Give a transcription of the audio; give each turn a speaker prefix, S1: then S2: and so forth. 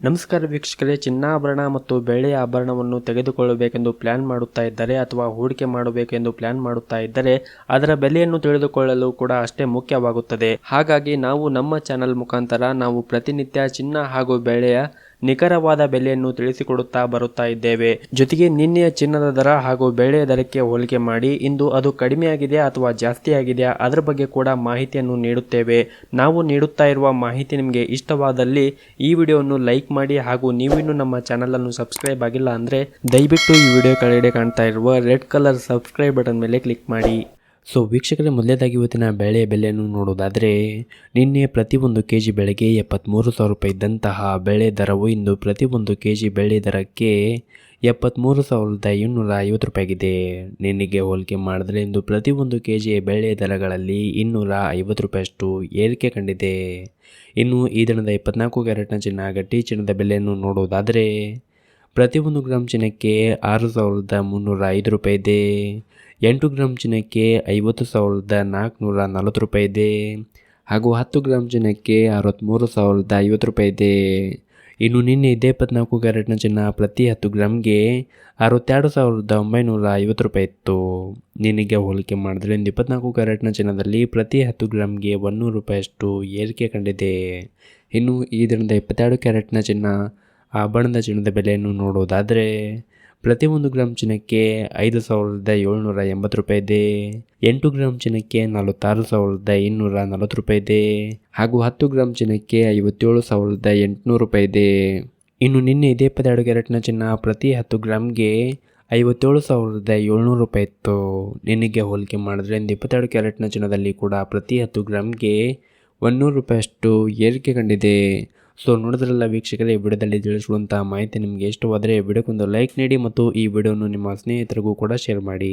S1: ನಮಸ್ಕಾರ ವೀಕ್ಷಕರೇ, ಚಿನ್ನಾಭರಣ ಮತ್ತು ಬೆಳ್ಳಿಯ ಆಭರಣವನ್ನು ತೆಗೆದುಕೊಳ್ಳಬೇಕೆಂದು ಪ್ಲಾನ್ ಮಾಡುತ್ತಾ ಇದ್ದರೆ ಅಥವಾ ಹೂಡಿಕೆ ಮಾಡಬೇಕೆಂದು ಪ್ಲಾನ್ ಮಾಡುತ್ತಾ ಇದ್ದರೆ ಅದರ ಬೆಲೆಯನ್ನು ತಿಳಿದುಕೊಳ್ಳಲು ಕೂಡ ಅಷ್ಟೇ ಮುಖ್ಯವಾಗುತ್ತದೆ. ಹಾಗಾಗಿ ನಾವು ನಮ್ಮ ಚಾನೆಲ್ ಮುಖಾಂತರ ನಾವು ಪ್ರತಿನಿತ್ಯ ಚಿನ್ನ ಹಾಗೂ ಬೆಳ್ಳಿಯ ನಿಖರವಾದ ಬೆಲೆಯನ್ನು ತಿಳಿಸಿಕೊಡುತ್ತಾ ಬರುತ್ತಾ ಇದ್ದೇವೆ. ಜೊತೆಗೆ ನಿನ್ನೆಯ ಚಿನ್ನದ ದರ ಹಾಗೂ ಬೆಳ್ಳಿಯ ದರಕ್ಕೆ ಹೋಲಿಕೆ ಮಾಡಿ ಇಂದು ಅದು ಕಡಿಮೆಯಾಗಿದೆಯಾ ಅಥವಾ ಜಾಸ್ತಿ ಆಗಿದೆಯಾ ಅದರ ಬಗ್ಗೆ ಕೂಡ ಮಾಹಿತಿಯನ್ನು ನೀಡುತ್ತೇವೆ. ನಾವು ನೀಡುತ್ತಾ ಇರುವ ಮಾಹಿತಿ ನಿಮಗೆ ಇಷ್ಟವಾದಲ್ಲಿ ಈ ವಿಡಿಯೋವನ್ನು ಲೈಕ್ ಮಾಡಿ ಹಾಗೂ ನೀವಿನ್ನೂ ನಮ್ಮ ಚಾನಲ್ ಅನ್ನು ಸಬ್ಸ್ಕ್ರೈಬ್ ಆಗಿಲ್ಲ ಅಂದರೆ ದಯವಿಟ್ಟು ಈ ವಿಡಿಯೋ ಕೆಳಗಡೆ ಕಾಣ್ತಾ ಇರುವ ರೆಡ್ ಕಲರ್ ಸಬ್ಸ್ಕ್ರೈಬ್ ಬಟನ್ ಮೇಲೆ ಕ್ಲಿಕ್ ಮಾಡಿ. ಸೊ ವೀಕ್ಷಕರೇ, ಮೊದಲೇದಾಗಿ ಇವತ್ತಿನ ಬೆಳೆಯ ಬೆಲೆಯನ್ನು ನೋಡೋದಾದರೆ ನಿನ್ನೆ ಪ್ರತಿಯೊಂದು ಕೆ ಜಿ ಬೆಳೆಗೆ 73,000 ರೂಪಾಯಿ ಇದ್ದಂತಹ ಬೆಳೆ ದರವು ಇಂದು ಪ್ರತಿಯೊಂದು ಕೆ ಜಿ ಬೆಳೆ ದರಕ್ಕೆ 73,850 ರೂಪಾಯಿ ಆಗಿದೆ. ನಿನ್ನೆಗೆ ಹೋಲಿಕೆ ಮಾಡಿದ್ರೆ ಇಂದು ಪ್ರತಿಯೊಂದು ಕೆ ಜಿ ಬೆಳೆ ದರಗಳಲ್ಲಿ 250 ರೂಪಾಯಿಯಷ್ಟು ಏರಿಕೆ ಕಂಡಿದೆ. ಇನ್ನು ಈ ದಿನದ 24 ಕ್ಯಾರೆಟ್ನ ಚಿನ್ನ ಗಟ್ಟಿ ಚಿನ್ನದ ಬೆಲೆಯನ್ನು ನೋಡೋದಾದರೆ ಪ್ರತಿಯೊಂದು ಗ್ರಾಮ್ ಚಿನ್ನಕ್ಕೆ 6,305 ರೂಪಾಯಿ ಇದೆ. 8 ಗ್ರಾಮ್ ಚಿನ್ನಕ್ಕೆ 50,440 ರೂಪಾಯಿ ಇದೆ ಹಾಗೂ 10 ಗ್ರಾಮ್ ಚಿನ್ನಕ್ಕೆ 63,050 ರೂಪಾಯಿ ಇದೆ. ಇನ್ನು ನಿನ್ನೆ ಇದೇ 24 ಕ್ಯಾರೆಟ್ನ ಚಿನ್ನ ಪ್ರತಿ 10 ಗ್ರಾಮ್ಗೆ 62,950 ರೂಪಾಯಿ ಇತ್ತು. ನಿನ್ನೆಗೆ ಹೋಲಿಕೆ ಮಾಡಿದ್ರೆ ಇಂದು 24 ಕ್ಯಾರೆಟ್ನ ಚಿನ್ನದಲ್ಲಿ ಪ್ರತಿ 10 ಗ್ರಾಮ್ಗೆ 100 ರೂಪಾಯಿಯಷ್ಟು ಏರಿಕೆ ಕಂಡಿದೆ. ಇನ್ನು ಈ ದಿನದ 22 ಕ್ಯಾರೆಟ್ನ ಚಿನ್ನ ಆಭರಣದ ಚಿನ್ನದ ಬೆಲೆಯನ್ನು ನೋಡೋದಾದರೆ ಪ್ರತಿಯೊಂದು ಗ್ರಾಮ್ ಚಿನ್ನಕ್ಕೆ 5,780 ರೂಪಾಯಿ ಇದೆ. 8 ಗ್ರಾಮ್ ಚಿನ್ನಕ್ಕೆ 46,240 ರೂಪಾಯಿ ಇದೆ ಹಾಗೂ 10 ಗ್ರಾಮ್ ಚಿನ್ನಕ್ಕೆ 57,800 ರೂಪಾಯಿ ಇದೆ. ಇನ್ನು ನಿನ್ನೆ ಇದೇ 22 ಕ್ಯಾರೆಟ್ನ ಚಿನ್ನ ಪ್ರತಿ 10 ಗ್ರಾಮ್ಗೆ 57,700 ರೂಪಾಯಿ ಇತ್ತು. ನಿನ್ನೆಗೆ ಹೋಲಿಕೆ ಮಾಡಿದ್ರೆ ಇಂದು 22 ಕ್ಯಾರೆಟ್ನ ಚಿನ್ನದಲ್ಲಿ ಕೂಡ ಪ್ರತಿ 10 ಗ್ರಾಮ್ಗೆ 100 ರೂಪಾಯಿಯಷ್ಟು ಏರಿಕೆ ಕಂಡಿದೆ. ಸೊ ನೋಡಿದ್ರಲ್ಲ ವೀಕ್ಷಕರೇ, ಈ ವಿಡಿಯೋದಲ್ಲಿ ತಿಳಿಸುವಂಥ ಮಾಹಿತಿ ನಿಮಗೆ ಇಷ್ಟವಾದರೆ ವಿಡಿಯೋಕ್ಕೊಂದು ಲೈಕ್ ನೀಡಿ ಮತ್ತು ಈ ವಿಡಿಯೋವನ್ನು ನಿಮ್ಮ ಸ್ನೇಹಿತರಿಗೂ ಕೂಡ ಶೇರ್ ಮಾಡಿ.